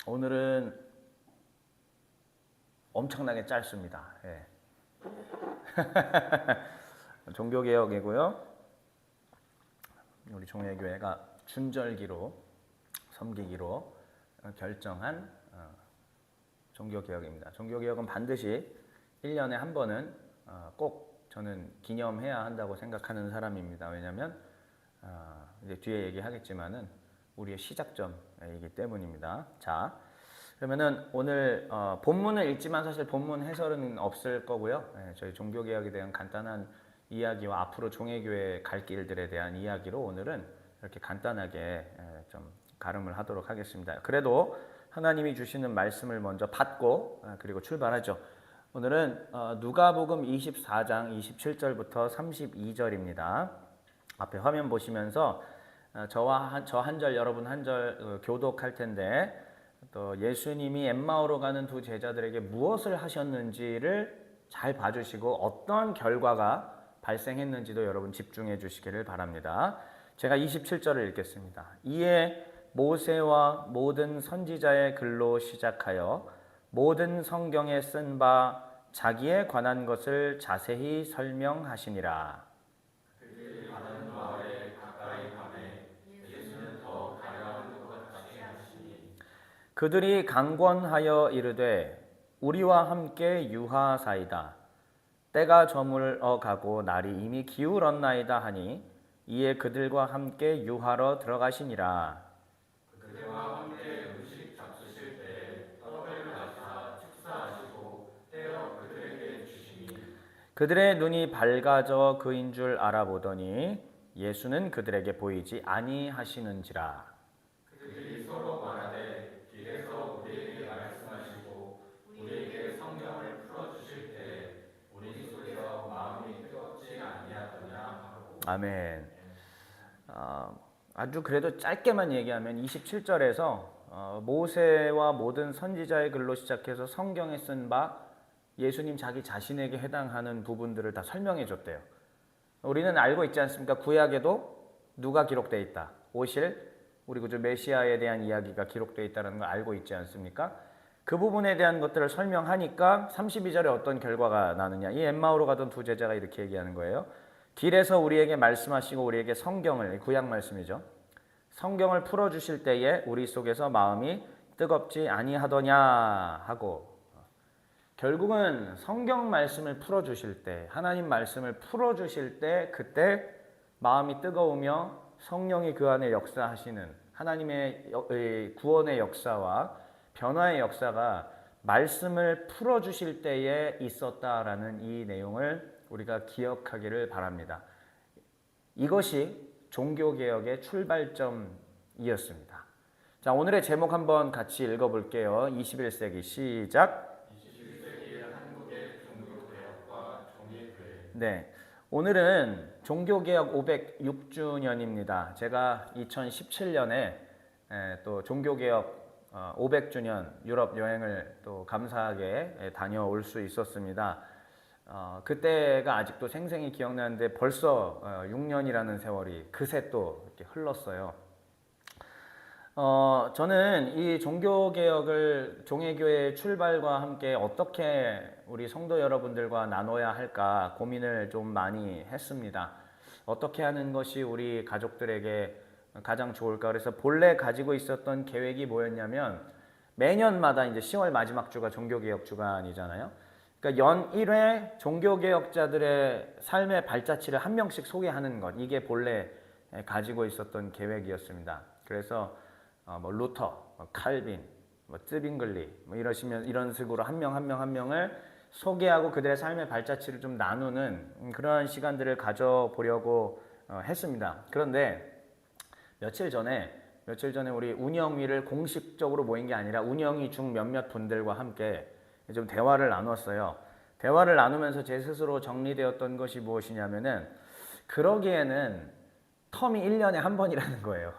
오늘은 엄청나게 짧습니다. 예. 종교개혁이고요. 우리 종례교회가 준절기로 섬기기로 결정한 종교개혁입니다. 종교개혁은 반드시 1년에 한 번은 꼭 저는 기념해야 한다고 생각하는 사람입니다. 왜냐하면 이제 뒤에 얘기하겠지만은 우리의 시작점이기 때문입니다. 자, 그러면은 오늘 본문을 읽지만 사실 본문 해설은 없을 거고요. 저희 종교개혁에 대한 간단한 이야기와 앞으로 종례교회 갈 길들에 대한 이야기로 오늘은 이렇게 간단하게 좀 가름을 하도록 하겠습니다. 그래도 하나님이 주시는 말씀을 먼저 받고 그리고 출발하죠. 오늘은 누가복음 24장 27절부터 32절입니다. 앞에 화면 보시면서 저 한 절 여러분 한 절 교독할 텐데 또 예수님이 엠마오로 가는 두 제자들에게 무엇을 하셨는지를 잘 봐주시고 어떤 결과가 발생했는지도 여러분 집중해 주시기를 바랍니다. 제가 27절을 읽겠습니다. 이에 모세와 모든 선지자의 글로 시작하여 모든 성경에 쓴 바 자기에 관한 것을 자세히 설명하시니라. 그들이 강권하여 이르되 우리와 함께 유하사이다. 때가 저물어 가고 날이 이미 기울었나이다 하니 이에 그들과 함께 유하러 들어가시니라. 그들과 함께 음식 잡수실 때 떡을 가사 축사하시고 떼어 그들에게 주시니 그들의 눈이 밝아져 그인 줄 알아보더니 예수는 그들에게 보이지 아니하시는지라. 그들이 서로 말하되 길에서 우리에게 말씀하시고 우리에게 성경을 풀어주실 때 우리 속에서 마음이 뜨겁지 아니하더냐 하고. 아멘. 아주 그래도 짧게만 얘기하면 27절에서 모세와 모든 선지자의 글로 시작해서 성경에 쓴 바 예수님 자기 자신에게 해당하는 부분들을 다 설명해 줬대요. 우리는 알고 있지 않습니까? 구약에도 누가 기록되어 있다. 오실 우리 구주 메시아에 대한 이야기가 기록되어 있다는 걸 알고 있지 않습니까? 그 부분에 대한 것들을 설명하니까 32절에 어떤 결과가 나느냐. 이 엠마오로 가던 두 제자가 이렇게 얘기하는 거예요. 길에서 우리에게 말씀하시고 우리에게 성경을, 구약 말씀이죠. 성경을 풀어주실 때에 우리 속에서 마음이 뜨겁지 아니하더냐 하고, 결국은 성경 말씀을 풀어주실 때, 하나님 말씀을 풀어주실 때 그때 마음이 뜨거우며 성령이 그 안에 역사하시는 하나님의 구원의 역사와 변화의 역사가 말씀을 풀어주실 때에 있었다라는 이 내용을 우리가 기억하기를 바랍니다. 이것이 종교개혁의 출발점이었습니다. 자, 오늘의 제목 한번 같이 읽어볼게요. 21세기 시작. 21세기의 한국의 종교개혁과 종례교회. 네, 오늘은 종교개혁 506주년입니다. 제가 2017년에 또 종교개혁 500주년 유럽 여행을 또 감사하게 다녀올 수 있었습니다. 그때가 아직도 생생히 기억나는데 벌써 6년이라는 세월이 그새 또 이렇게 흘렀어요. 저는 이 종교개혁을 종례교회의 출발과 함께 어떻게 우리 성도 여러분들과 나눠야 할까 고민을 좀 많이 했습니다. 어떻게 하는 것이 우리 가족들에게 가장 좋을까? 그래서 본래 가지고 있었던 계획이 뭐였냐면 매년마다 이제 10월 마지막 주가 종교개혁 주간이잖아요. 그러니까 연 1회 종교개혁자들의 삶의 발자취를 한 명씩 소개하는 것, 이게 본래 가지고 있었던 계획이었습니다. 그래서 뭐 루터, 칼빈, 쯔빙글리 이런 식으로 한 명 한 명을 소개하고 그들의 삶의 발자취를 좀 나누는 그런 시간들을 가져보려고 했습니다. 그런데 며칠 전에 우리 운영위를 공식적으로 모인 게 아니라 운영위 중 몇몇 분들과 함께 좀 대화를 나눴어요. 대화를 나누면서 제 스스로 정리되었던 것이 무엇이냐면은 그러기에는 텀이 1년에 한 번이라는 거예요.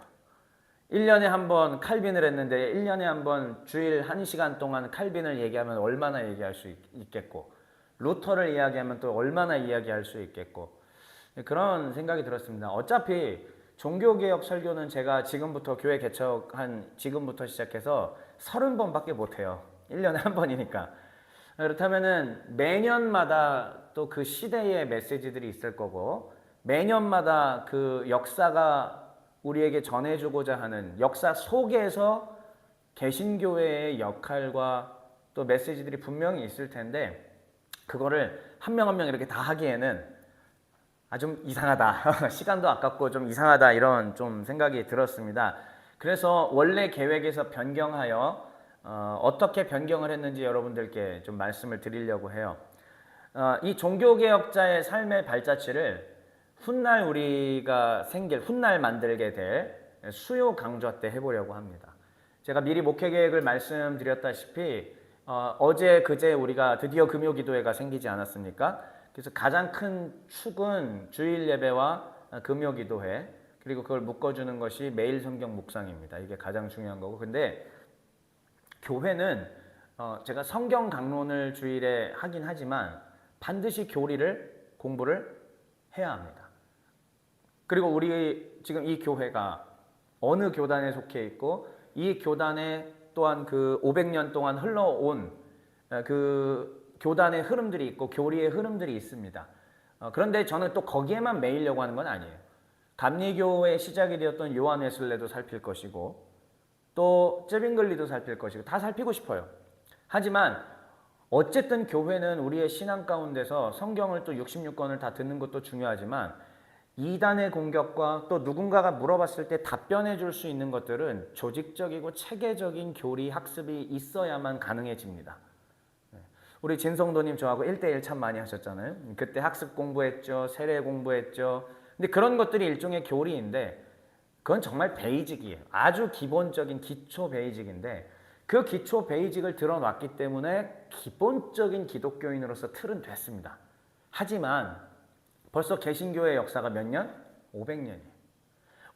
1년에 한 번 칼빈을 했는데 1년에 한 번 주일 1시간 동안 칼빈을 얘기하면 얼마나 얘기할 수 있겠고, 루터를 이야기하면 또 얼마나 이야기할 수 있겠고, 그런 생각이 들었습니다. 어차피 종교개혁 설교는 제가 지금부터 교회 개척한 지금부터 시작해서 30번밖에 못해요. 1년에 한 번이니까. 그렇다면은 매년마다 또 그 시대의 메시지들이 있을 거고 매년마다 그 역사가 우리에게 전해주고자 하는 역사 속에서 개신교회의 역할과 또 메시지들이 분명히 있을 텐데 그거를 한 명 한 명 이렇게 다 하기에는 좀 이상하다. 시간도 아깝고 좀 이상하다 이런 좀 생각이 들었습니다. 그래서 원래 계획에서 변경하여 어떻게 변경을 했는지 여러분들께 좀 말씀을 드리려고 해요. 이 종교개혁자의 삶의 발자취를 훗날 우리가 훗날 만들게 될 수요 강좌 때 해보려고 합니다. 제가 미리 목회계획을 말씀드렸다시피 어제 그제 우리가 드디어 금요기도회가 생기지 않았습니까? 그래서 가장 큰 축은 주일 예배와 금요기도회 그리고 그걸 묶어주는 것이 매일 성경 묵상입니다. 이게 가장 중요한 거고 근데 교회는 제가 성경 강론을 주일에 하긴 하지만 반드시 공부를 해야 합니다. 그리고 우리 지금 이 교회가 어느 교단에 속해 있고 이 교단에 또한 그 500년 동안 흘러온 그 교단의 흐름들이 있고 교리의 흐름들이 있습니다. 그런데 저는 또 거기에만 매이려고 하는 건 아니에요. 감리교의 시작이 되었던 요한 웨슬레도 살필 것이고 또 제빙글리도 살필 것이고 다 살피고 싶어요. 하지만 어쨌든 교회는 우리의 신앙 가운데서 성경을 또 66권을 다 듣는 것도 중요하지만 이단의 공격과 또 누군가가 물어봤을 때 답변해 줄 수 있는 것들은 조직적이고 체계적인 교리 학습이 있어야만 가능해집니다. 우리 진성도님 저하고 1대1 참 많이 하셨잖아요. 그때 학습 공부했죠. 세례 공부했죠. 근데 그런 것들이 일종의 교리인데 그건 정말 베이직이에요. 아주 기본적인 기초 베이직인데 그 기초 베이직을 들어놨기 때문에 기본적인 기독교인으로서 틀은 됐습니다. 하지만 벌써 개신교의 역사가 몇 년? 500년이에요.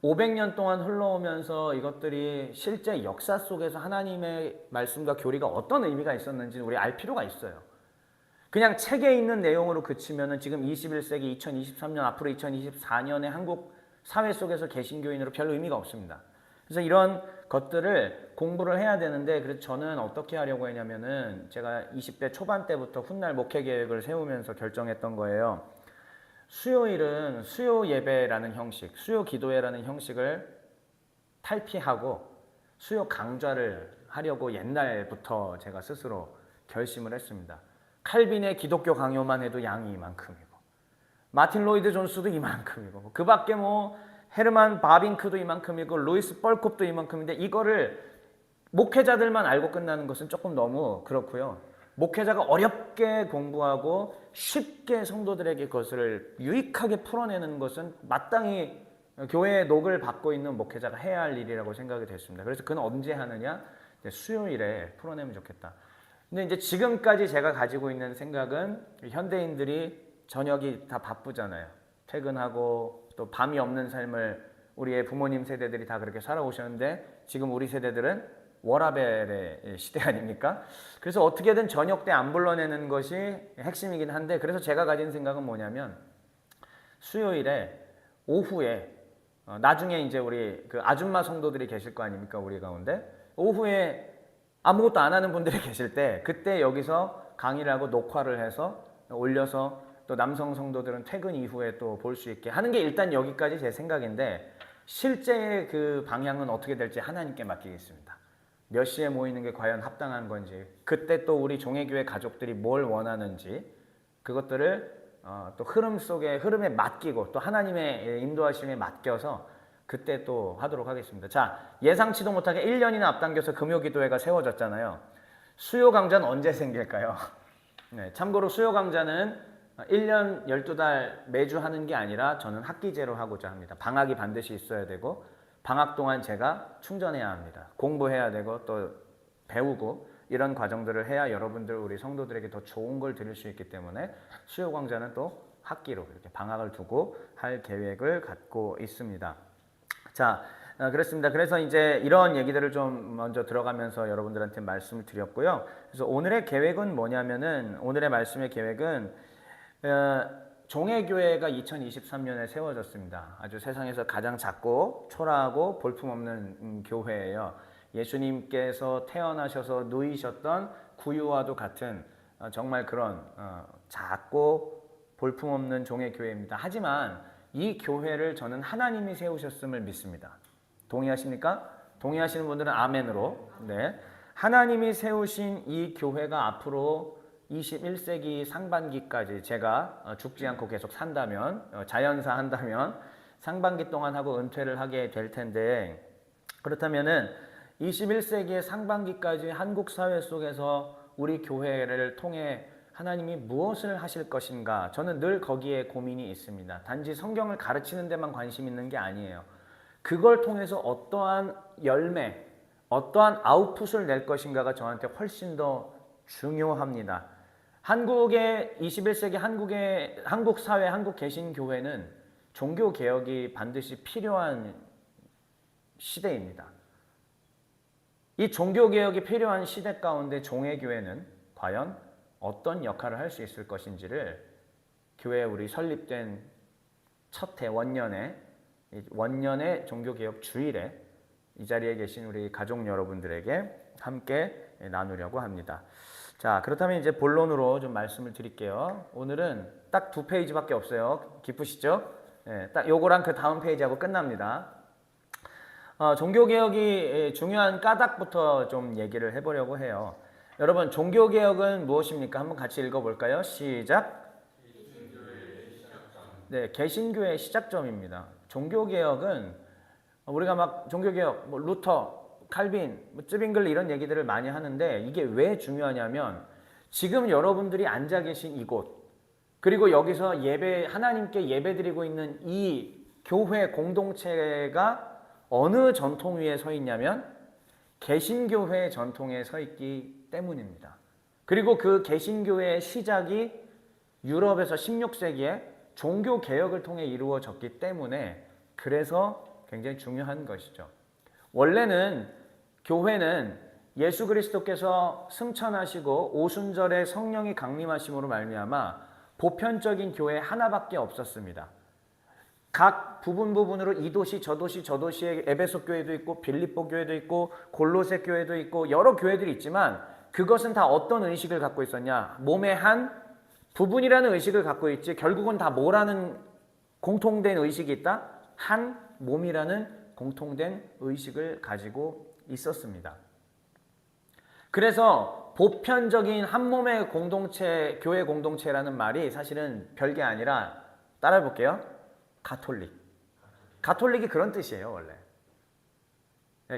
500년 동안 흘러오면서 이것들이 실제 역사 속에서 하나님의 말씀과 교리가 어떤 의미가 있었는지 우리 알 필요가 있어요. 그냥 책에 있는 내용으로 그치면은 지금 21세기 2023년 앞으로 2024년의 한국 사회 속에서 개신교인으로 별 의미가 없습니다. 그래서 이런 것들을 공부를 해야 되는데 그래서 저는 어떻게 하려고 했냐면은 제가 20대 초반 때부터 훗날 목회 계획을 세우면서 결정했던 거예요. 수요일은 수요 예배라는 형식, 수요 기도회라는 형식을 탈피하고 수요 강좌를 하려고 옛날부터 제가 스스로 결심을 했습니다. 칼빈의 기독교 강요만 해도 양이 이만큼이고 마틴 로이드 존스도 이만큼이고 그 밖에 뭐 헤르만 바빙크도 이만큼이고 루이스 뻘콥도 이만큼인데 이거를 목회자들만 알고 끝나는 것은 조금 너무 그렇고요. 목회자가 어렵게 공부하고 쉽게 성도들에게 그것을 유익하게 풀어내는 것은 마땅히 교회의 녹을 받고 있는 목회자가 해야 할 일이라고 생각이 됐습니다. 그래서 그건 언제 하느냐? 수요일에 풀어내면 좋겠다. 근데 이제 지금까지 제가 가지고 있는 생각은 현대인들이 저녁이 다 바쁘잖아요. 퇴근하고 또 밤이 없는 삶을 우리의 부모님 세대들이 다 그렇게 살아오셨는데 지금 우리 세대들은 워라벨의 시대 아닙니까? 그래서 어떻게든 저녁 때 안 불러내는 것이 핵심이긴 한데 그래서 제가 가진 생각은 뭐냐면 수요일에 오후에 나중에 이제 우리 그 아줌마 성도들이 계실 거 아닙니까? 우리 가운데 오후에 아무것도 안 하는 분들이 계실 때 그때 여기서 강의를 하고 녹화를 해서 올려서 또 남성 성도들은 퇴근 이후에 또 볼 수 있게 하는 게 일단 여기까지 제 생각인데 실제 그 방향은 어떻게 될지 하나님께 맡기겠습니다. 몇 시에 모이는 게 과연 합당한 건지 그때 또 우리 종회교회 가족들이 뭘 원하는지 그것들을 또 흐름에 맡기고 또 하나님의 인도하심에 맡겨서 그때 또 하도록 하겠습니다. 자, 예상치도 못하게 1년이나 앞당겨서 금요기도회가 세워졌잖아요. 수요 강좌는 언제 생길까요? 네, 참고로 수요 강좌는 1년 12달 매주 하는 게 아니라 저는 학기제로 하고자 합니다. 방학이 반드시 있어야 되고 방학 동안 제가 충전해야 합니다. 공부해야 되고 또 배우고 이런 과정들을 해야 여러분들 우리 성도들에게 더 좋은 걸 드릴 수 있기 때문에 수요 강좌는 또 학기로 이렇게 방학을 두고 할 계획을 갖고 있습니다. 자, 그렇습니다. 그래서 이제 이런 얘기들을 좀 먼저 들어가면서 여러분들한테 말씀을 드렸고요. 그래서 오늘의 계획은 뭐냐면은 오늘의 말씀의 계획은 종회교회가 2023년에 세워졌습니다. 아주 세상에서 가장 작고 초라하고 볼품없는 교회예요. 예수님께서 태어나셔서 누이셨던 구유와도 같은 정말 그런 작고 볼품없는 종회교회입니다. 하지만 이 교회를 저는 하나님이 세우셨음을 믿습니다. 동의하십니까? 동의하시는 분들은 아멘으로. 네. 하나님이 세우신 이 교회가 앞으로 21세기 상반기까지 제가 죽지 않고 계속 산다면, 자연사 한다면 상반기 동안 하고 은퇴를 하게 될 텐데, 그렇다면은 21세기의 상반기까지 한국 사회 속에서 우리 교회를 통해 하나님이 무엇을 하실 것인가? 저는 늘 거기에 고민이 있습니다. 단지 성경을 가르치는 데만 관심 있는 게 아니에요. 그걸 통해서 어떠한 열매, 어떠한 아웃풋을 낼 것인가가 저한테 훨씬 더 중요합니다. 한국의 21세기 한국 사회, 한국 개신교회는 종교 개혁이 반드시 필요한 시대입니다. 이 종교 개혁이 필요한 시대 가운데 종회교회는 과연 어떤 역할을 할 수 있을 것인지를 교회 우리 설립된 첫 해 원년의 종교 개혁 주일에 이 자리에 계신 우리 가족 여러분들에게 함께 나누려고 합니다. 자, 그렇다면 이제 본론으로 좀 말씀을 드릴게요. 오늘은 딱 2페이지밖에 없어요. 기쁘시죠? 네, 딱 요거랑 그 다음 페이지하고 끝납니다. 종교개혁이 중요한 까닭부터 좀 얘기를 해보려고 해요. 여러분, 종교개혁은 무엇입니까? 한번 같이 읽어볼까요? 시작! 네, 개신교의 시작점입니다. 종교개혁은 우리가 막 종교개혁, 루터, 칼빈, 쯔빙글리 이런 얘기들을 많이 하는데 이게 왜 중요하냐면 지금 여러분들이 앉아 계신 이곳, 그리고 여기서 하나님께 예배드리고 있는 이 교회 공동체가 어느 전통 위에 서 있냐면 개신교회의 전통에 서 있기 때문입니다. 그리고 그 개신교회의 시작이 유럽에서 16세기에 종교개혁을 통해 이루어졌기 때문에 그래서 굉장히 중요한 것이죠. 원래는 교회는 예수 그리스도께서 승천하시고 오순절에 성령이 강림하심으로 말미암아 보편적인 교회 하나밖에 없었습니다. 각 부분으로 이 도시 저 도시에 에베소 교회도 있고 빌립보 교회도 있고 골로새 교회도 있고 여러 교회들이 있지만 그것은 다 어떤 의식을 갖고 있었냐? 몸의 한 부분이라는 의식을 갖고 있지 결국은 다 뭐라는 공통된 의식이 있다? 한 몸이라는 공통된 의식을 가지고 있었습니다. 그래서 보편적인 한 몸의 공동체, 교회 공동체라는 말이 사실은 별게 아니라 따라해 볼게요. 가톨릭. 가톨릭이 그런 뜻이에요, 원래.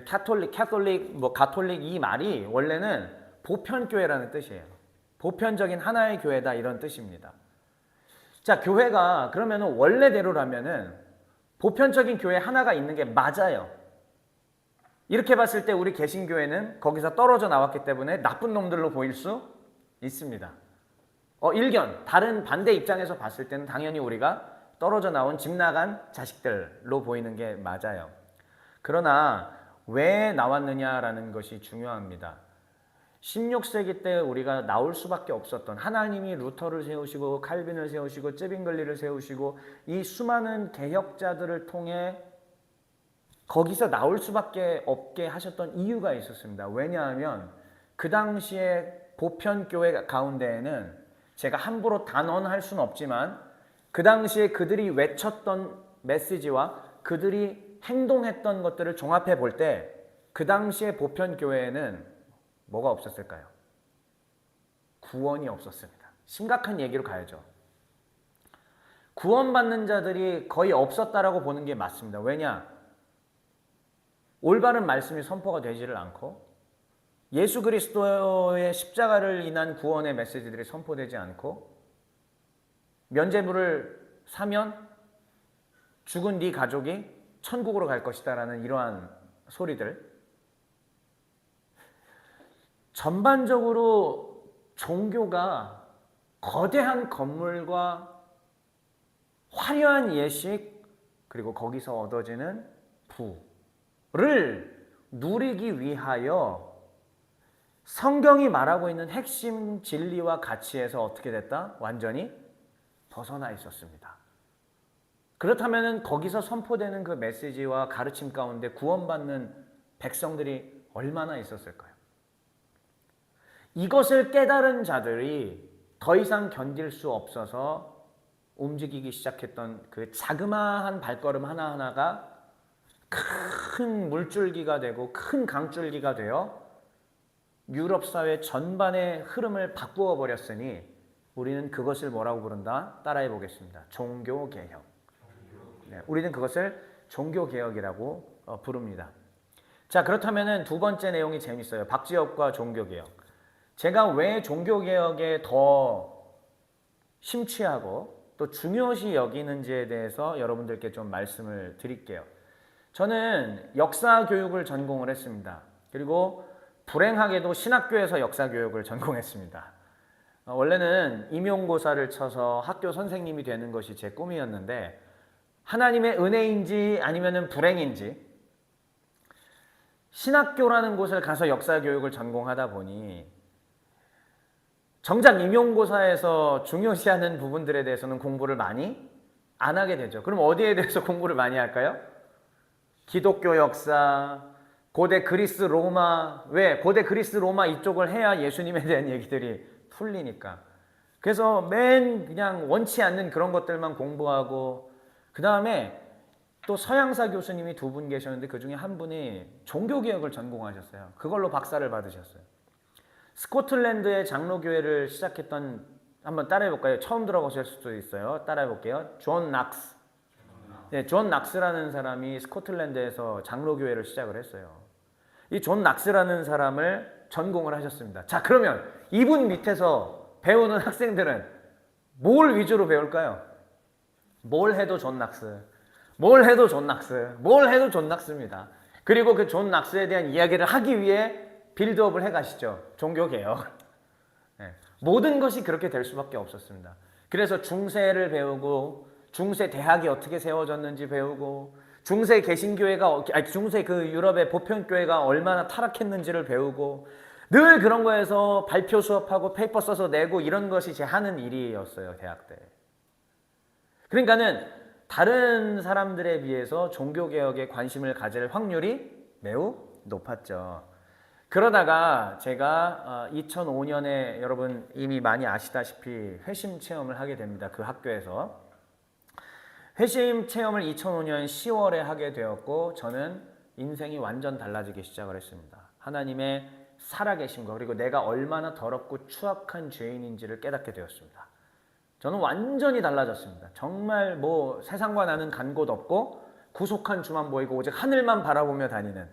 가톨릭 이 말이 원래는 보편교회라는 뜻이에요. 보편적인 하나의 교회다 이런 뜻입니다. 자, 교회가 그러면 원래대로라면은 보편적인 교회 하나가 있는 게 맞아요. 이렇게 봤을 때 우리 개신교회는 거기서 떨어져 나왔기 때문에 나쁜 놈들로 보일 수 있습니다. 일견, 다른 반대 입장에서 봤을 때는 당연히 우리가 떨어져 나온 집 나간 자식들로 보이는 게 맞아요. 그러나 왜 나왔느냐라는 것이 중요합니다. 16세기 때 우리가 나올 수밖에 없었던 하나님이 루터를 세우시고 칼빈을 세우시고 쯔빙글리를 세우시고 이 수많은 개혁자들을 통해 거기서 나올 수밖에 없게 하셨던 이유가 있었습니다. 왜냐하면 그 당시에 보편교회 가운데에는 제가 함부로 단언할 수는 없지만 그 당시에 그들이 외쳤던 메시지와 그들이 행동했던 것들을 종합해 볼 때 그 당시에 보편교회에는 뭐가 없었을까요? 구원이 없었습니다. 심각한 얘기로 가야죠. 구원받는 자들이 거의 없었다라고 보는 게 맞습니다. 왜냐? 올바른 말씀이 선포가 되지를 않고 예수 그리스도의 십자가를 인한 구원의 메시지들이 선포되지 않고 면죄부를 사면 죽은 네 가족이 천국으로 갈 것이다 라는 이러한 소리들, 전반적으로 종교가 거대한 건물과 화려한 예식 그리고 거기서 얻어지는 부를 누리기 위하여 성경이 말하고 있는 핵심 진리와 가치에서 어떻게 됐다? 완전히 벗어나 있었습니다. 그렇다면 거기서 선포되는 그 메시지와 가르침 가운데 구원받는 백성들이 얼마나 있었을까요? 이것을 깨달은 자들이 더 이상 견딜 수 없어서 움직이기 시작했던 그 자그마한 발걸음 하나하나가 큰 물줄기가 되고 큰 강줄기가 되어 유럽 사회 전반의 흐름을 바꾸어 버렸으니 우리는 그것을 뭐라고 부른다? 따라해 보겠습니다. 종교개혁. 네, 우리는 그것을 종교개혁이라고 부릅니다. 자, 그렇다면 두 번째 내용이 재밌어요. 박지엽과 종교개혁. 제가 왜 종교개혁에 더 심취하고 또 중요시 여기는지에 대해서 여러분들께 좀 말씀을 드릴게요. 저는 역사 교육을 전공을 했습니다. 그리고 불행하게도 신학교에서 역사 교육을 전공했습니다. 원래는 임용고사를 쳐서 학교 선생님이 되는 것이 제 꿈이었는데 하나님의 은혜인지 아니면 불행인지 신학교라는 곳을 가서 역사 교육을 전공하다 보니 정작 임용고사에서 중요시하는 부분들에 대해서는 공부를 많이 안 하게 되죠. 그럼 어디에 대해서 공부를 많이 할까요? 기독교 역사, 고대 그리스 로마. 왜? 고대 그리스 로마 이쪽을 해야 예수님에 대한 얘기들이 풀리니까. 그래서 그냥 원치 않는 그런 것들만 공부하고 그 다음에 또 서양사 교수님이 두 분 계셨는데 그 중에 한 분이 종교개혁을 전공하셨어요. 그걸로 박사를 받으셨어요. 스코틀랜드의 장로교회를 시작했던, 한번 따라해볼까요? 처음 들어보실 수도 있어요. 따라해볼게요. 존 낙스. 네, 존 낙스라는 사람이 스코틀랜드에서 장로교회를 시작을 했어요. 이 존 낙스라는 사람을 전공을 하셨습니다. 자, 그러면 이분 밑에서 배우는 학생들은 뭘 위주로 배울까요? 뭘 해도 존 낙스, 뭘 해도 존 낙스, 뭘 해도 존 낙스입니다. 그리고 그 존 낙스에 대한 이야기를 하기 위해 빌드업을 해가시죠. 종교개혁. 네. 모든 것이 그렇게 될 수밖에 없었습니다. 그래서 중세를 배우고 중세 대학이 어떻게 세워졌는지 배우고 중세 개신교회가 중세 그 유럽의 보편교회가 얼마나 타락했는지를 배우고 늘 그런 거에서 발표 수업하고 페이퍼 써서 내고 이런 것이 제 하는 일이었어요. 대학 때. 그러니까는 다른 사람들에 비해서 종교개혁에 관심을 가질 확률이 매우 높았죠. 그러다가 제가 2005년에 여러분 이미 많이 아시다시피 회심 체험을 하게 됩니다. 그 학교에서. 회심 체험을 2005년 10월에 하게 되었고 저는 인생이 완전 달라지기 시작을 했습니다. 하나님의 살아계심과 그리고 내가 얼마나 더럽고 추악한 죄인인지를 깨닫게 되었습니다. 저는 완전히 달라졌습니다. 정말 뭐 세상과 나는 간 곳 없고 구속한 주만 보이고 오직 하늘만 바라보며 다니는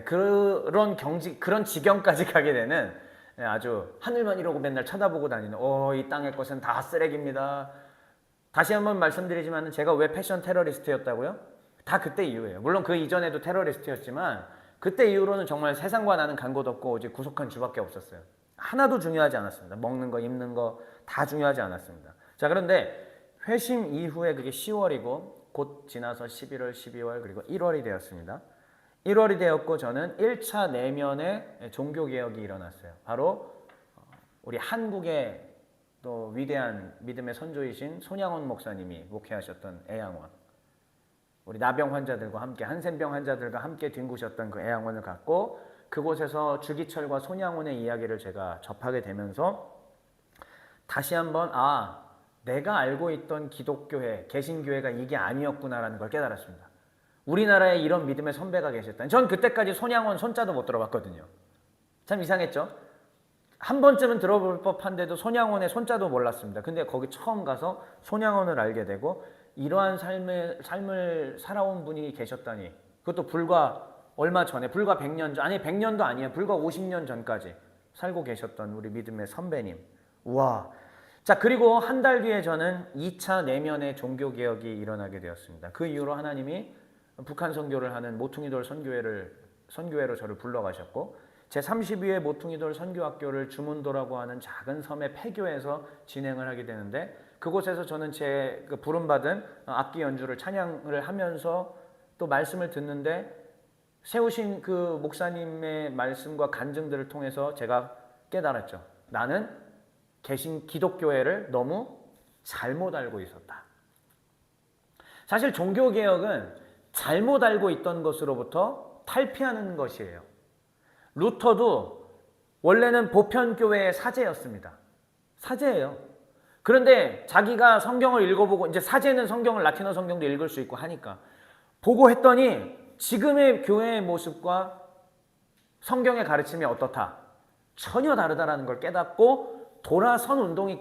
그런 지경까지 가게 되는 아주 하늘만 이러고 맨날 쳐다보고 다니는 이 땅의 것은 다 쓰레기입니다. 다시 한번 말씀드리지만 제가 왜 패션 테러리스트였다고요? 다 그때 이후예요. 물론 그 이전에도 테러리스트였지만 그때 이후로는 정말 세상과 나는 간 곳 없고 오직 구속한 주밖에 없었어요. 하나도 중요하지 않았습니다. 먹는 거, 입는 거 다 중요하지 않았습니다. 자, 그런데 회심 이후에 그게 10월이고 곧 지나서 11월, 12월 그리고 1월이 되었습니다. 1월이 되었고 저는 1차 내면에 종교개혁이 일어났어요. 바로 우리 한국의 또 위대한 믿음의 선조이신 손양원 목사님이 목회하셨던 애양원, 우리 나병 환자들과 함께 한센병 환자들과 함께 뒹구셨던 그 애양원을 갖고 그곳에서 주기철과 손양원의 이야기를 제가 접하게 되면서 다시 한번 내가 알고 있던 기독교회, 개신교회가 이게 아니었구나라는 걸 깨달았습니다. 우리나라에 이런 믿음의 선배가 계셨다니. 전 그때까지 손양원 손자도 못 들어봤거든요. 참 이상했죠? 한 번쯤은 들어볼 법한데도 손양원의 손자도 몰랐습니다. 근데 거기 처음 가서 손양원을 알게 되고 이러한 삶을 살아온 분이 계셨다니. 그것도 불과 얼마 전에, 불과 100년 전, 아니 100년도 아니에요. 불과 50년 전까지 살고 계셨던 우리 믿음의 선배님. 우와. 자, 그리고 한 달 뒤에 저는 2차 내면의 종교개혁이 일어나게 되었습니다. 그 이후로 하나님이 북한 선교를 하는 모퉁이돌 선교회로 저를 불러가셨고 제32회 모퉁이돌 선교학교를 주문도라고 하는 작은 섬의 폐교에서 진행을 하게 되는데 그곳에서 저는 제 부름받은 악기 연주를 찬양을 하면서 또 말씀을 듣는데 세우신 그 목사님의 말씀과 간증들을 통해서 제가 깨달았죠. 나는 기독교회를 너무 잘못 알고 있었다. 사실 종교개혁은 잘못 알고 있던 것으로부터 탈피하는 것이에요. 루터도 원래는 보편교회의 사제였습니다. 사제예요. 그런데 자기가 성경을 읽어보고, 이제 사제는 성경을 라틴어 성경도 읽을 수 있고 하니까 보고 했더니 지금의 교회의 모습과 성경의 가르침이 어떻다? 전혀 다르다라는 걸 깨닫고 돌아선 운동이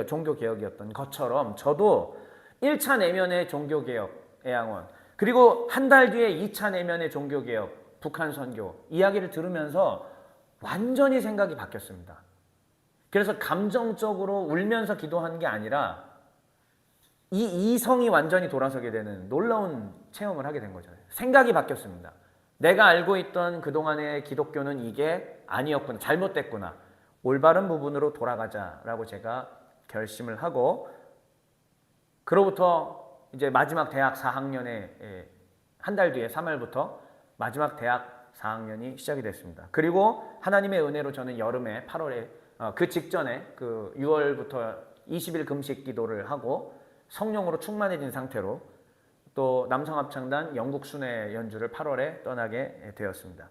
종교개혁이었던 것처럼 저도 1차 내면의 종교개혁, 애양원, 그리고 한 달 뒤에 2차 내면의 종교개혁, 북한 선교 이야기를 들으면서 완전히 생각이 바뀌었습니다. 그래서 감정적으로 울면서 기도하는 게 아니라 이 이성이 완전히 돌아서게 되는 놀라운 체험을 하게 된 거잖아요. 생각이 바뀌었습니다. 내가 알고 있던 그동안의 기독교는 이게 아니었구나, 잘못됐구나, 올바른 부분으로 돌아가자라고 제가 결심을 하고, 그로부터 이제 마지막 대학 4학년에 한 달 뒤에 3월부터 마지막 대학 4학년이 시작이 됐습니다. 그리고 하나님의 은혜로 저는 여름에 8월에 그 직전에 그 6월부터 20일 금식 기도를 하고 성령으로 충만해진 상태로 또 남성합창단 영국 순회 연주를 8월에 떠나게 되었습니다.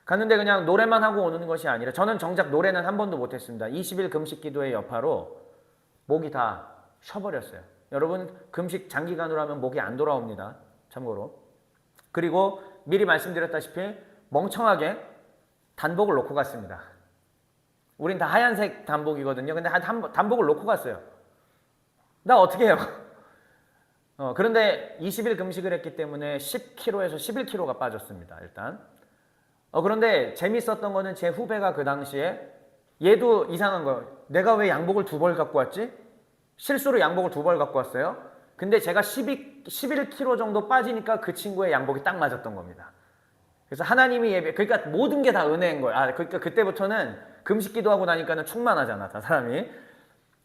갔는데 그냥 노래만 하고 오는 것이 아니라 저는 정작 노래는 한 번도 못했습니다. 20일 금식 기도의 여파로 목이 다 쉬어버렸어요. 여러분 금식 장기간으로 하면 목이 안 돌아옵니다. 참고로. 그리고 미리 말씀드렸다시피 멍청하게 단복을 놓고 갔습니다. 우린 다 하얀색 단복이거든요. 근데 단복을 놓고 갔어요. 나 어떻게 해요? 그런데 20일 금식을 했기 때문에 10kg에서 11kg가 빠졌습니다. 일단. 그런데 재밌었던 거는 제 후배가 그 당시에 얘도 이상한 거예요. 내가 왜 양복을 2벌 갖고 왔지? 실수로 양복을 2벌 갖고 왔어요. 근데 제가 11kg 정도 빠지니까 그 친구의 양복이 딱 맞았던 겁니다. 그래서 하나님이 그러니까 모든 게 다 은혜인 거예요. 그러니까 그때부터는 금식 기도하고 나니까는 충만하잖아, 다 사람이.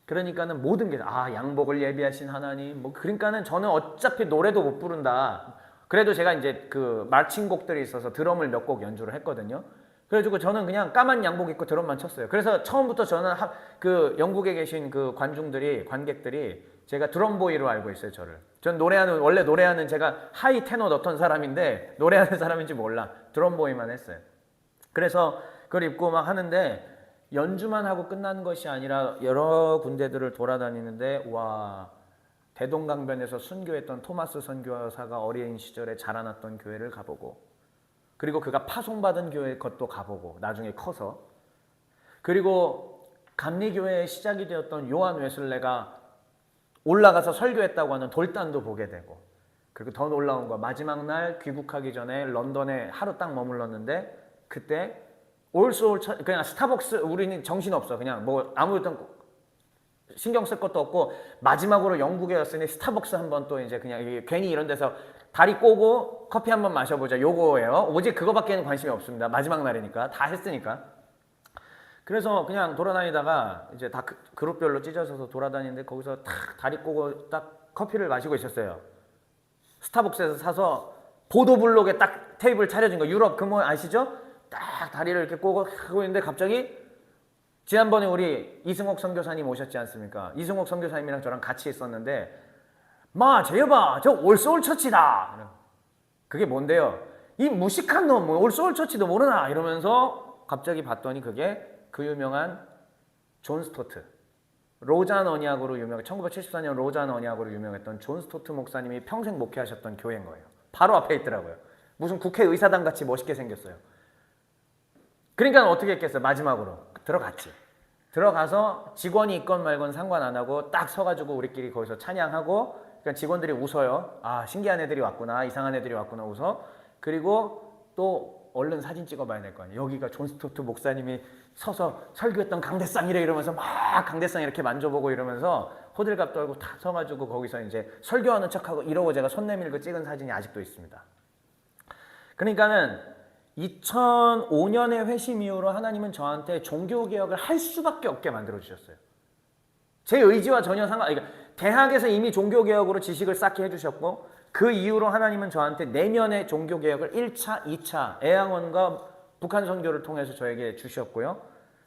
그러니까는 모든 게 양복을 예비하신 하나님. 그러니까는 저는 어차피 노래도 못 부른다. 그래도 제가 이제 그 마칭곡들이 있어서 드럼을 몇 곡 연주를 했거든요. 그래가지고 저는 그냥 까만 양복 입고 드럼만 쳤어요. 그래서 처음부터 저는 그 영국에 계신 그 관객들이 제가 드럼보이로 알고 있어요, 저를. 전 원래 노래하는 제가 하이 테너 넣던 사람인데 노래하는 사람인지 몰라. 드럼보이만 했어요. 그래서 그걸 입고 막 하는데 연주만 하고 끝나는 것이 아니라 여러 군데들을 돌아다니는데 와, 대동강변에서 순교했던 토마스 선교사가 어린 시절에 자라났던 교회를 가보고, 그리고 그가 파송받은 교회 것도 가보고 나중에 커서, 그리고 감리교회의 시작이 되었던 요한 웨슬레가 올라가서 설교했다고 하는 돌단도 보게 되고, 그리고 더 놀라운 거 마지막 날 귀국하기 전에 런던에 하루 딱 머물렀는데 그때 올소울 그냥 스타벅스, 우리는 정신없어. 그냥 뭐 아무것도 신경 쓸 것도 없고 마지막으로 영국에 왔으니 스타벅스 한번 또 이제 그냥 괜히 이런 데서 다리 꼬고 커피 한번 마셔보자 요거예요. 오직 그거밖에는 관심이 없습니다. 마지막 날이니까 다 했으니까. 그래서 그냥 돌아다니다가 이제 다 그룹별로 찢어져서 돌아다니는데 거기서 탁 다리 꼬고 딱 커피를 마시고 있었어요. 스타벅스에서 사서 보도블록에 딱 테이블 차려진 거, 유럽 그 뭐 아시죠? 딱 다리를 이렇게 꼬고 하고 있는데 갑자기 지난번에 우리 이승옥 선교사님 오셨지 않습니까? 이승옥 선교사님이랑 저랑 같이 있었는데 저 여봐, 저 올소울 처치다. 그게 뭔데요? 이 무식한 놈, 올소울 처치도 모르나? 이러면서 갑자기 봤더니 그게 그 유명한 존 스토트, 로잔 언약으로 1974년 로잔 언약으로 유명했던 존 스토트 목사님이 평생 목회하셨던 교회인 거예요. 바로 앞에 있더라고요. 무슨 국회의사당 같이 멋있게 생겼어요. 그러니까 어떻게 했겠어요? 마지막으로 들어갔지. 들어가서 직원이 있건 말건 상관 안 하고 딱 서가지고 우리끼리 거기서 찬양하고, 그러니까 직원들이 웃어요. 신기한 애들이 왔구나, 이상한 애들이 왔구나 웃어. 그리고 또 얼른 사진 찍어봐야 될 거 아니에요. 여기가 존 스토트 목사님이 서서 설교했던 강대상이래 이러면서 막 강대상 이렇게 만져보고 이러면서 호들갑 떨고 다 서가지고 거기서 이제 설교하는 척하고 이러고 제가 손 내밀고 찍은 사진이 아직도 있습니다. 그러니까는 2005년의 회심 이후로 하나님은 저한테 종교개혁을 할 수밖에 없게 만들어주셨어요. 제 의지와 전혀 그러니까 대학에서 이미 종교개혁으로 지식을 쌓게 해주셨고, 그 이후로 하나님은 저한테 내면의 종교개혁을 1차, 2차 애양원과 북한 선교를 통해서 저에게 주셨고요.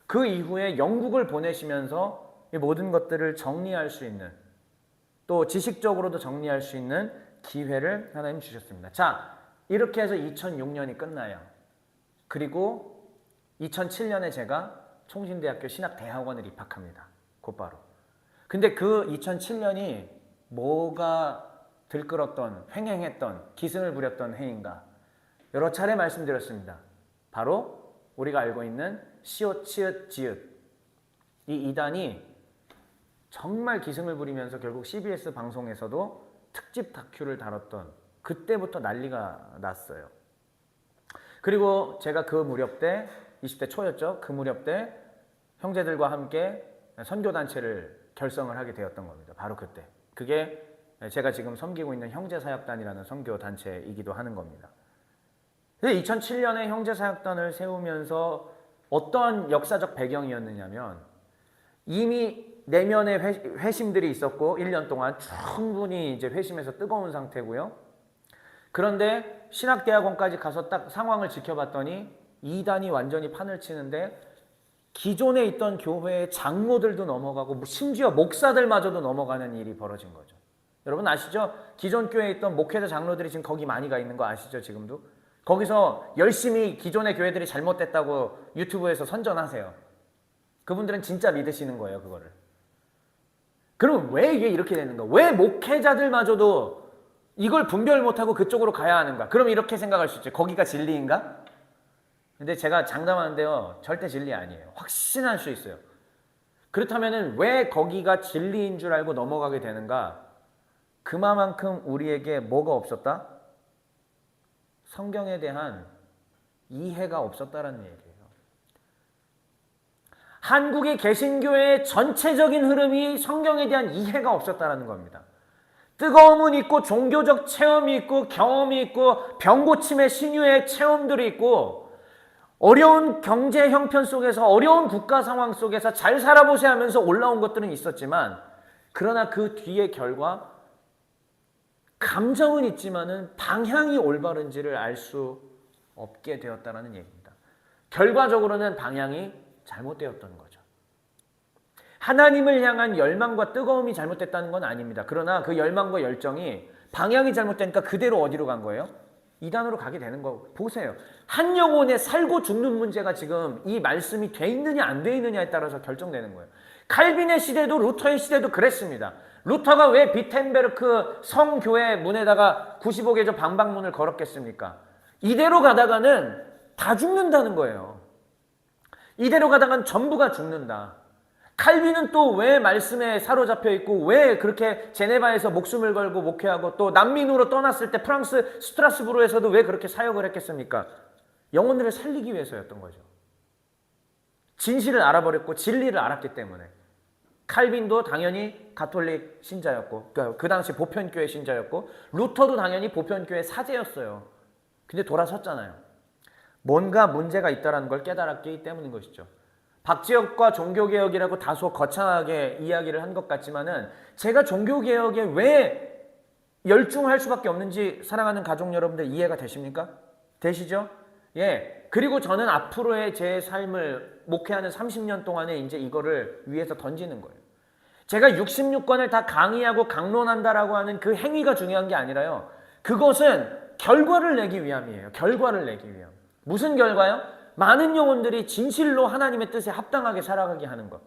그 이후에 영국을 보내시면서 이 모든 것들을 정리할 수 있는, 또 지식적으로도 정리할 수 있는 기회를 하나님 주셨습니다. 자, 이렇게 해서 2006년이 끝나요. 그리고 2007년에 제가 총신대학교 신학대학원을 입학합니다. 곧바로. 근데 그 2007년이 뭐가 들끓었던, 횡행했던, 기승을 부렸던 해인가? 여러 차례 말씀드렸습니다. 바로 우리가 알고 있는 시옷, 치읓, 지읒. 이 이단이 정말 기승을 부리면서 결국 CBS 방송에서도 특집 다큐를 다뤘던, 그때부터 난리가 났어요. 그리고 제가 그 무렵 때 20대 초였죠. 그 무렵 때 형제들과 함께 선교단체를 결성을 하게 되었던 겁니다. 바로 그때. 그게 제가 지금 섬기고 있는 형제사역단이라는 선교단체이기도 하는 겁니다. 2007년에 형제사역단을 세우면서 어떤 역사적 배경이었느냐면, 이미 내면의 회심들이 있었고 1년 동안 충분히 이제 회심해서 뜨거운 상태고요. 그런데 신학대학원까지 가서 딱 상황을 지켜봤더니 이단이 완전히 판을 치는데, 기존에 있던 교회의 장로들도 넘어가고 심지어 목사들마저도 넘어가는 일이 벌어진 거죠. 여러분 아시죠? 기존 교회에 있던 목회자 장로들이 지금 거기 많이 가 있는 거 아시죠? 지금도 거기서 열심히 기존의 교회들이 잘못됐다고 유튜브에서 선전하세요. 그분들은 진짜 믿으시는 거예요, 그거를. 그럼 왜 이게 이렇게 되는가? 왜 목회자들마저도 이걸 분별 못하고 그쪽으로 가야 하는가? 그럼 이렇게 생각할 수 있죠. 거기가 진리인가? 근데 제가 장담하는데요, 절대 진리 아니에요. 확신할 수 있어요. 그렇다면 왜 거기가 진리인 줄 알고 넘어가게 되는가? 그만큼 우리에게 뭐가 없었다? 성경에 대한 이해가 없었다라는 얘기예요. 한국의 개신교회의 전체적인 흐름이 성경에 대한 이해가 없었다라는 겁니다. 뜨거움은 있고 종교적 체험이 있고 경험이 있고 병고침의 신유의 체험들이 있고 어려운 경제 형편 속에서 어려운 국가 상황 속에서 잘 살아보세요 하면서 올라온 것들은 있었지만, 그러나 그 뒤의 결과 감정은 있지만은 방향이 올바른지를 알 수 없게 되었다는 얘기입니다. 결과적으로는 방향이 잘못되었던 거죠. 하나님을 향한 열망과 뜨거움이 잘못됐다는 건 아닙니다. 그러나 그 열망과 열정이 방향이 잘못되니까 그대로 어디로 간 거예요? 이단으로 가게 되는 거 보세요. 한 영혼의 살고 죽는 문제가 지금 이 말씀이 돼 있느냐 안 돼 있느냐에 따라서 결정되는 거예요. 칼빈의 시대도 루터의 시대도 그랬습니다. 루터가 왜 비텐베르크 성교회 문에다가 95개조 방방문을 걸었겠습니까? 이대로 가다가는 다 죽는다는 거예요. 이대로 가다가는 전부가 죽는다. 칼빈은 또 왜 말씀에 사로잡혀 있고 왜 그렇게 제네바에서 목숨을 걸고 목회하고 또 난민으로 떠났을 때 프랑스 스트라스부르에서도 왜 그렇게 사역을 했겠습니까? 영혼들을 살리기 위해서였던 거죠. 진실을 알아버렸고 진리를 알았기 때문에. 칼빈도 당연히 가톨릭 신자였고 그 당시 보편교회 신자였고 루터도 당연히 보편교회 사제였어요. 근데 돌아섰잖아요. 뭔가 문제가 있다는 걸 깨달았기 때문인 것이죠. 박지혁과 종교개혁이라고 다소 거창하게 이야기를 한 것 같지만은 제가 종교개혁에 왜 열중할 수밖에 없는지 사랑하는 가족 여러분들 이해가 되십니까? 되시죠? 예. 그리고 저는 앞으로의 제 삶을 목회하는 30년 동안에 이제 이거를 위해서 던지는 거예요. 제가 66권을 다 강의하고 강론한다라고 하는 그 행위가 중요한 게 아니라요. 그것은 결과를 내기 위함이에요. 결과를 내기 위함. 무슨 결과요? 많은 영혼들이 진실로 하나님의 뜻에 합당하게 살아가게 하는 것.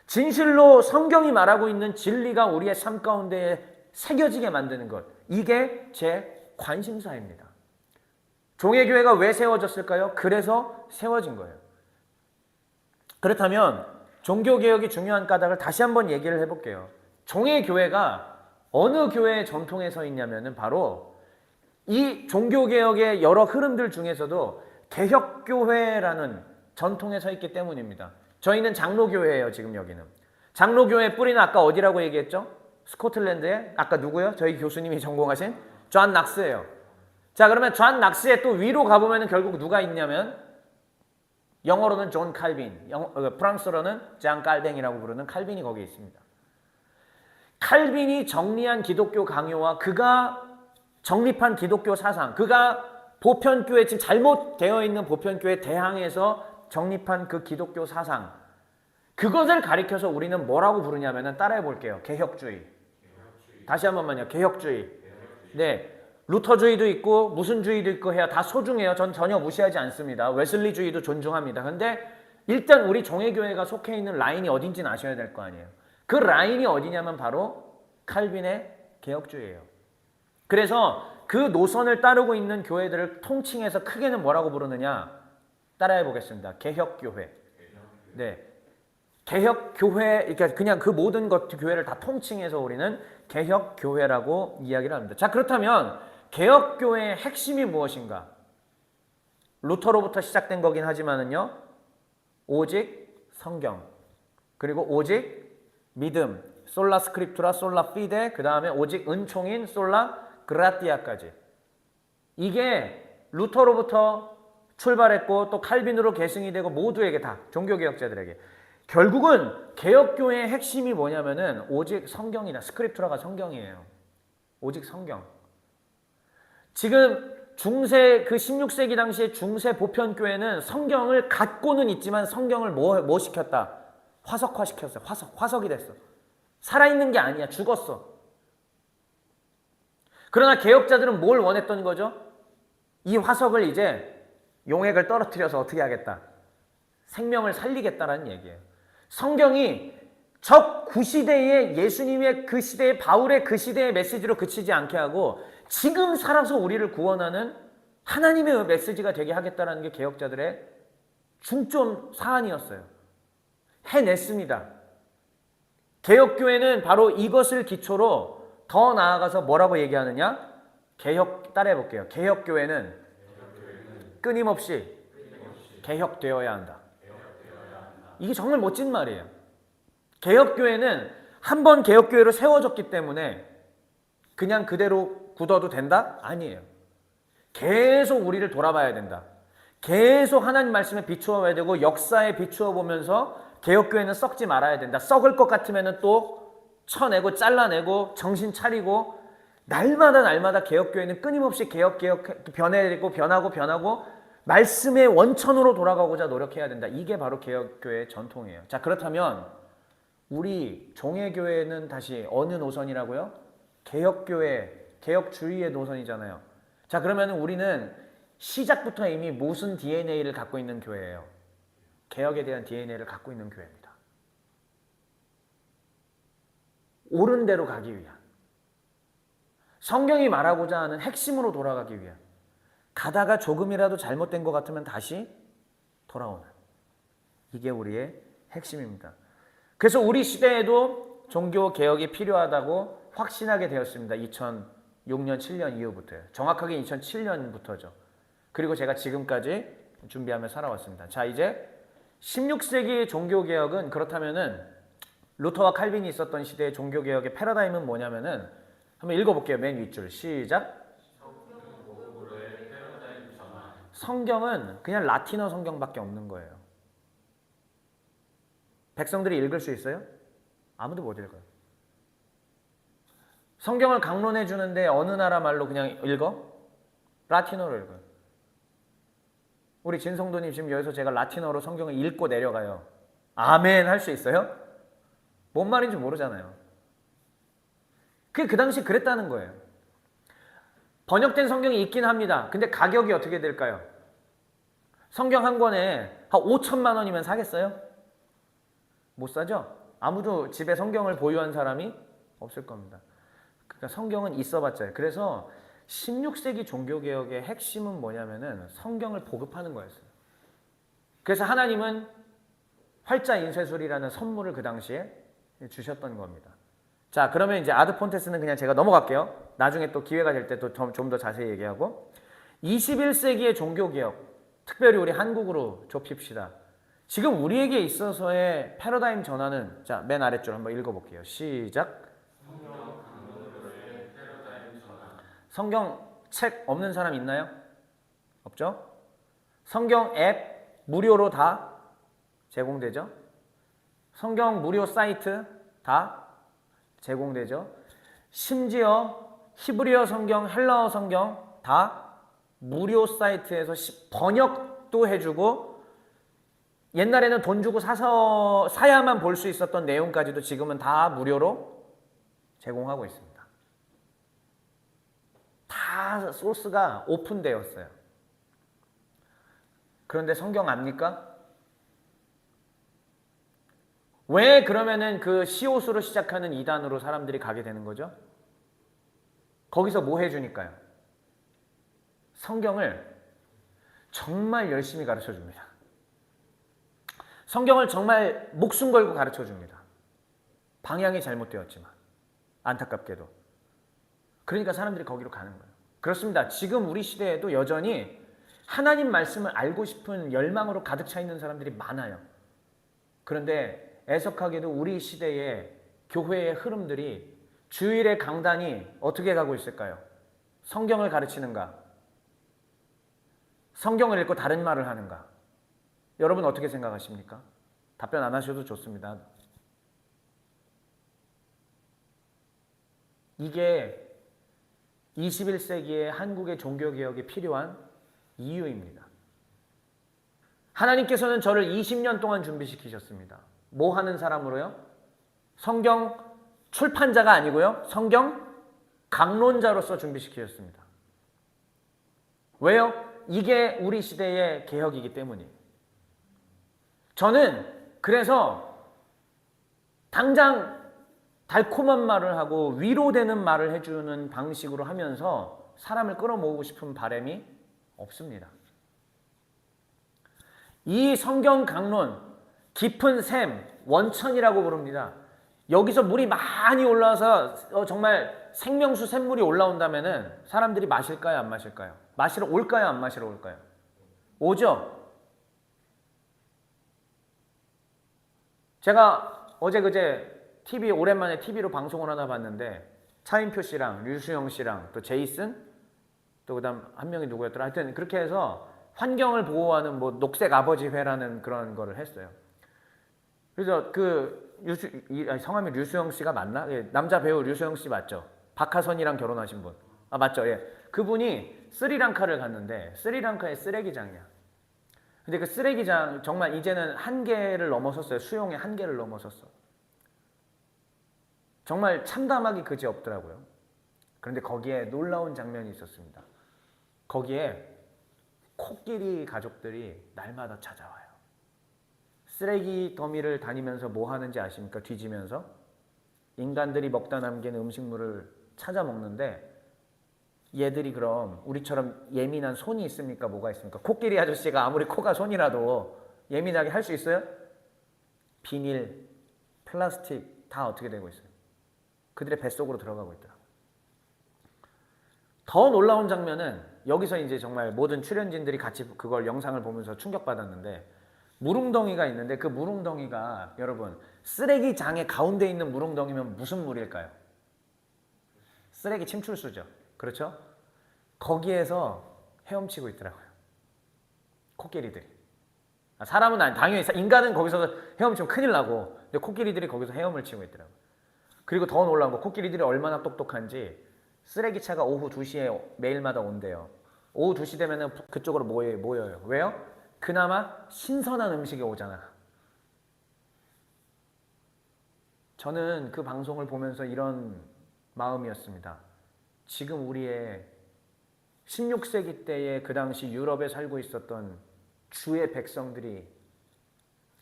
진실로 성경이 말하고 있는 진리가 우리의 삶 가운데에 새겨지게 만드는 것. 이게 제 관심사입니다. 종회교회가 왜 세워졌을까요? 그래서 세워진 거예요. 그렇다면 종교개혁이 중요한 까닭을 다시 한번 얘기를 해볼게요. 종회교회가 어느 교회의 전통에 서 있냐면은 바로 이 종교개혁의 여러 흐름들 중에서도 개혁교회라는 전통에 서 있기 때문입니다. 저희는 장로교회예요. 지금 여기는. 장로교회 뿌리는 아까 어디라고 얘기했죠? 스코틀랜드에 아까 누구요? 저희 교수님이 전공하신 존 낙스예요. 자, 그러면 존 낙스의 또 위로 가보면 결국 누가 있냐면 영어로는 존 칼빈, 프랑스어로는 장 깔뱅이라고 부르는 칼빈이 거기에 있습니다. 칼빈이 정리한 기독교 강요와 그가 정립한 기독교 사상, 그가 보편교회, 지금 잘못되어 있는 보편교회 대항해서 정립한 그 기독교 사상, 그것을 가리켜서 우리는 뭐라고 부르냐면은 따라해 볼게요. 개혁주의. 다시 한 번만요. 개혁주의. 네. 루터주의도 있고 무슨 주의도 있고 해야 다 소중해요. 전 전혀 무시하지 않습니다. 웨슬리주의도 존중합니다. 근데 일단 우리 종회교회가 속해 있는 라인이 어딘지는 아셔야 될 거 아니에요. 그 라인이 어디냐면 바로 칼빈의 개혁주의예요. 그래서 그 노선을 따르고 있는 교회들을 통칭해서 크게는 뭐라고 부르느냐? 따라해 보겠습니다. 개혁교회. 네. 개혁교회, 그러니까 그냥 그 모든 것 교회를 다 통칭해서 우리는 개혁교회라고 이야기를 합니다. 자, 그렇다면 개혁교회의 핵심이 무엇인가? 루터로부터 시작된 거긴 하지만은요, 오직 성경, 그리고 오직 믿음, 솔라 스크립투라, 솔라 피데, 그 다음에 오직 은총인 솔라 그라티아까지. 이게 루터로부터 출발했고 또 칼빈으로 계승이 되고 모두에게 다, 종교개혁자들에게. 결국은 개혁교회의 핵심이 뭐냐면은 오직 성경이다. 스크립투라가 성경이에요. 오직 성경. 지금 중세 그 16세기 당시에 중세 보편교회는 성경을 갖고는 있지만 성경을 뭐 시켰다? 화석화시켰어요. 화석이 됐어. 살아있는 게 아니야. 죽었어. 그러나 개혁자들은 뭘 원했던 거죠? 이 화석을 이제 용액을 떨어뜨려서 어떻게 하겠다? 생명을 살리겠다라는 얘기예요. 성경이 저 구시대의 예수님의 그 시대의 바울의 그 시대의 메시지로 그치지 않게 하고 지금 살아서 우리를 구원하는 하나님의 메시지가 되게 하겠다는 게 개혁자들의 중점 사안이었어요. 해냈습니다. 개혁교회는 바로 이것을 기초로 더 나아가서 뭐라고 얘기하느냐? 따라해 볼게요. 개혁교회는 끊임없이 개혁되어야 한다. 이게 정말 멋진 말이에요. 개혁교회는 한 번 개혁교회로 세워졌기 때문에 그냥 그대로 굳어도 된다? 아니에요. 계속 우리를 돌아봐야 된다. 계속 하나님 말씀에 비추어 봐야 되고 역사에 비추어 보면서 개혁교회는 썩지 말아야 된다. 썩을 것 같으면 또 쳐내고 잘라내고 정신 차리고 날마다 개혁교회는 끊임없이 변하고 말씀의 원천으로 돌아가고자 노력해야 된다. 이게 바로 개혁교회의 전통이에요. 자, 그렇다면 우리 종회교회는 다시 어느 노선이라고요? 개혁교회, 개혁주의의 노선이잖아요. 자, 그러면 우리는 시작부터 이미 무슨 DNA를 갖고 있는 교회예요? 개혁에 대한 DNA를 갖고 있는 교회입니다. 옳은 대로 가기 위한, 성경이 말하고자 하는 핵심으로 돌아가기 위한, 가다가 조금이라도 잘못된 것 같으면 다시 돌아오는, 이게 우리의 핵심입니다. 그래서 우리 시대에도 종교개혁이 필요하다고 확신하게 되었습니다. 2006년, 7년 이후부터요. 정확하게 2007년부터죠. 그리고 제가 지금까지 준비하며 살아왔습니다. 자, 이제 16세기 종교개혁은 그렇다면은 루터와 칼빈이 있었던 시대의 종교개혁의 패러다임은 뭐냐면은 한번 읽어볼게요. 맨 윗줄 시작. 성경은 그냥 라틴어 성경밖에 없는 거예요. 백성들이 읽을 수 있어요? 아무도 못 읽어요. 성경을 강론해 주는데 어느 나라 말로 그냥 읽어? 라틴어로 읽어요. 우리 진성도님 지금 여기서 제가 라틴어로 성경을 읽고 내려가요. 아멘 할 수 있어요? 뭔 말인지 모르잖아요. 그 당시 그랬다는 거예요. 번역된 성경이 있긴 합니다. 근데 가격이 어떻게 될까요? 성경 한 권에 한 5천만 원이면 사겠어요? 못 사죠? 아무도 집에 성경을 보유한 사람이 없을 겁니다. 그러니까 성경은 있어봤자. 그래서 16세기 종교개혁의 핵심은 뭐냐면은 성경을 보급하는 거였어요. 그래서 하나님은 활자인쇄술이라는 선물을 그 당시에 주셨던 겁니다. 자, 그러면 이제 아드폰테스는 그냥 제가 넘어갈게요. 나중에 또 기회가 될 때 또 좀 더 자세히 얘기하고 21세기의 종교개혁, 특별히 우리 한국으로 좁힙시다. 지금 우리에게 있어서의 패러다임 전환은 자, 맨 아래줄 한번 읽어볼게요. 시작. 성경 책 없는 사람 있나요? 없죠? 성경 앱 무료로 다 제공되죠? 성경 무료 사이트 다 제공되죠? 심지어 히브리어 성경, 헬라어 성경 다 무료 사이트에서 번역도 해주고 옛날에는 돈 주고 사야만 볼 수 있었던 내용까지도 지금은 다 무료로 제공하고 있습니다. 다 소스가 오픈되었어요. 그런데 성경 압니까? 왜 그러면은 그 시옷으로 시작하는 이단으로 사람들이 가게 되는 거죠? 거기서 뭐 해주니까요? 성경을 정말 열심히 가르쳐 줍니다. 성경을 정말 목숨 걸고 가르쳐 줍니다. 방향이 잘못되었지만 안타깝게도. 그러니까 사람들이 거기로 가는 거예요. 그렇습니다. 지금 우리 시대에도 여전히 하나님 말씀을 알고 싶은 열망으로 가득 차 있는 사람들이 많아요. 그런데 애석하게도 우리 시대의 교회의 흐름들이 주일의 강단이 어떻게 가고 있을까요? 성경을 가르치는가? 성경을 읽고 다른 말을 하는가? 여러분 어떻게 생각하십니까? 답변 안 하셔도 좋습니다. 이게 21세기의 한국의 종교개혁이 필요한 이유입니다. 하나님께서는 저를 20년 동안 준비시키셨습니다. 뭐 하는 사람으로요? 성경 출판자가 아니고요. 성경 강론자로서 준비시키셨습니다. 왜요? 이게 우리 시대의 개혁이기 때문이에요. 저는 그래서 당장 달콤한 말을 하고 위로되는 말을 해주는 방식으로 하면서 사람을 끌어모으고 싶은 바람이 없습니다. 이 성경 강론, 깊은 샘, 원천이라고 부릅니다. 여기서 물이 많이 올라와서 정말 생명수 샘물이 올라온다면은 사람들이 마실까요, 안 마실까요? 마시러 올까요, 안 마시러 올까요? 오죠? 제가 어제 그제 오랜만에 TV로 방송을 하나 봤는데 차인표 씨랑 류수영 씨랑 또 제이슨 또 그다음 한 명이 누구였더라? 하여튼 그렇게 해서 환경을 보호하는 뭐 녹색 아버지 회라는 그런 거를 했어요. 그래서 성함이 류수영 씨가 맞나? 예, 남자 배우 류수영 씨 맞죠? 박하선이랑 결혼하신 분. 아 맞죠? 예. 그분이 스리랑카를 갔는데 스리랑카의 쓰레기장이야. 근데 그 쓰레기장 정말 이제는 한계를 넘어섰어요. 수용의 한계를 넘어섰어. 정말 참담하기 그지없더라고요. 그런데 거기에 놀라운 장면이 있었습니다. 거기에 코끼리 가족들이 날마다 찾아와요. 쓰레기 더미를 다니면서 뭐 하는지 아십니까? 뒤지면서 인간들이 먹다 남긴 음식물을 찾아 먹는데 얘들이 그럼 우리처럼 예민한 손이 있습니까? 뭐가 있습니까? 코끼리 아저씨가 아무리 코가 손이라도 예민하게 할 수 있어요? 비닐, 플라스틱 다 어떻게 되고 있어요? 그들의 뱃속으로 들어가고 있더라고요. 더 놀라운 장면은 여기서 이제 정말 모든 출연진들이 같이 그걸 영상을 보면서 충격받았는데 물웅덩이가 있는데 그 물웅덩이가 여러분 쓰레기장의 가운데 있는 물웅덩이면 무슨 물일까요? 쓰레기 침출수죠. 그렇죠? 거기에서 헤엄치고 있더라고요. 코끼리들이. 사람은 아니, 당연히 인간은 거기서 헤엄치면 큰일 나고 근데 코끼리들이 거기서 헤엄을 치고 있더라고요. 그리고 더 놀라운 거 코끼리들이 얼마나 똑똑한지 쓰레기차가 오후 2시에 매일마다 온대요. 오후 2시 되면 그쪽으로 모여요. 왜요? 그나마 신선한 음식이 오잖아. 저는 그 방송을 보면서 이런 마음이었습니다. 지금 우리의 16세기 때의 그 당시 유럽에 살고 있었던 주의 백성들이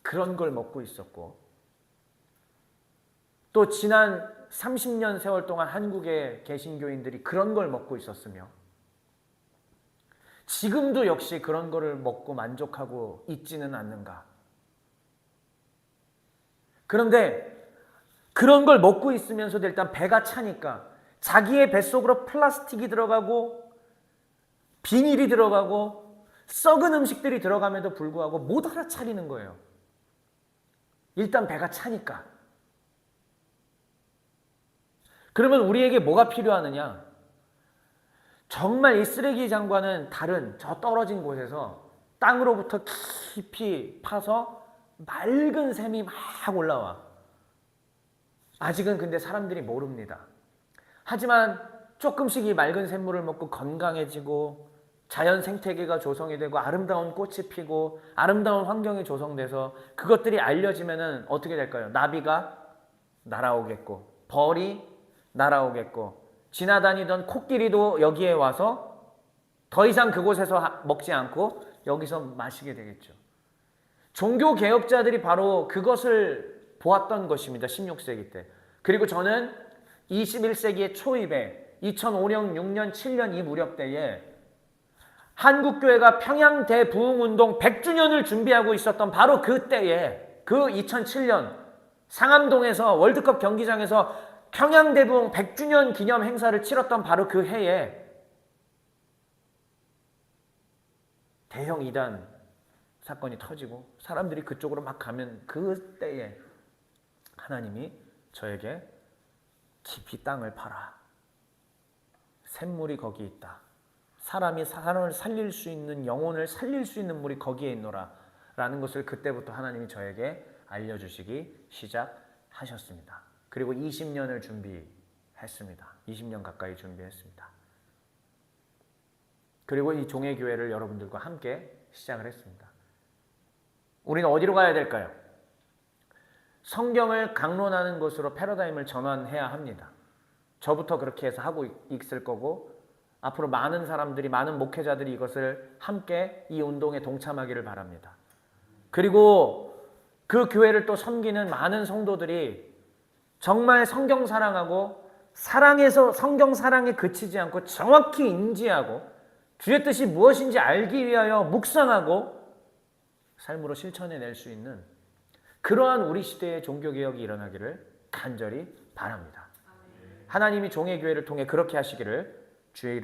그런 걸 먹고 있었고 또 지난 30년 세월 동안 한국의 개신교인들이 그런 걸 먹고 있었으며 지금도 역시 그런 거를 먹고 만족하고 있지는 않는가. 그런데 그런 걸 먹고 있으면서도 일단 배가 차니까 자기의 뱃속으로 플라스틱이 들어가고 비닐이 들어가고 썩은 음식들이 들어감에도 불구하고 못 알아차리는 거예요. 일단 배가 차니까. 그러면 우리에게 뭐가 필요하느냐? 정말 이 쓰레기장과는 다른 저 떨어진 곳에서 땅으로부터 깊이 파서 맑은 샘이 막 올라와. 아직은 근데 사람들이 모릅니다. 하지만 조금씩 이 맑은 샘물을 먹고 건강해지고 자연 생태계가 조성이 되고 아름다운 꽃이 피고 아름다운 환경이 조성돼서 그것들이 알려지면은 어떻게 될까요? 나비가 날아오겠고 벌이 날아오겠고 지나다니던 코끼리도 여기에 와서 더 이상 그곳에서 먹지 않고 여기서 마시게 되겠죠. 종교 개혁자들이 바로 그것을 보았던 것입니다. 16세기 때. 그리고 저는 21세기의 초입에 2005년, 6년, 7년 이 무렵 때에 한국교회가 평양 대부흥운동 100주년을 준비하고 있었던 바로 그때에 그 2007년 상암동에서 월드컵 경기장에서 평양 대부흥 100주년 기념 행사를 치렀던 바로 그 해에 대형 이단 사건이 터지고 사람들이 그쪽으로 막 가면 그때에 하나님이 저에게 깊이 땅을 팔아. 샘물이 거기 있다. 사람이 사람을 살릴 수 있는 영혼을 살릴 수 있는 물이 거기에 있노라 라는 것을 그때부터 하나님이 저에게 알려주시기 시작하셨습니다. 그리고 20년을 준비했습니다. 20년 가까이 준비했습니다. 그리고 이 종회교회를 여러분들과 함께 시작을 했습니다. 우리는 어디로 가야 될까요? 성경을 강론하는 것으로 패러다임을 전환해야 합니다. 저부터 그렇게 해서 하고 있을 거고 앞으로 많은 사람들이, 많은 목회자들이 이것을 함께 이 운동에 동참하기를 바랍니다. 그리고 그 교회를 또 섬기는 많은 성도들이 정말 성경 사랑하고 사랑에서 성경 사랑에 그치지 않고 정확히 인지하고 주의 뜻이 무엇인지 알기 위하여 묵상하고 삶으로 실천해낼 수 있는 그러한 우리 시대의 종교개혁이 일어나기를 간절히 바랍니다. 하나님이 종회교회를 통해 그렇게 하시기를 주의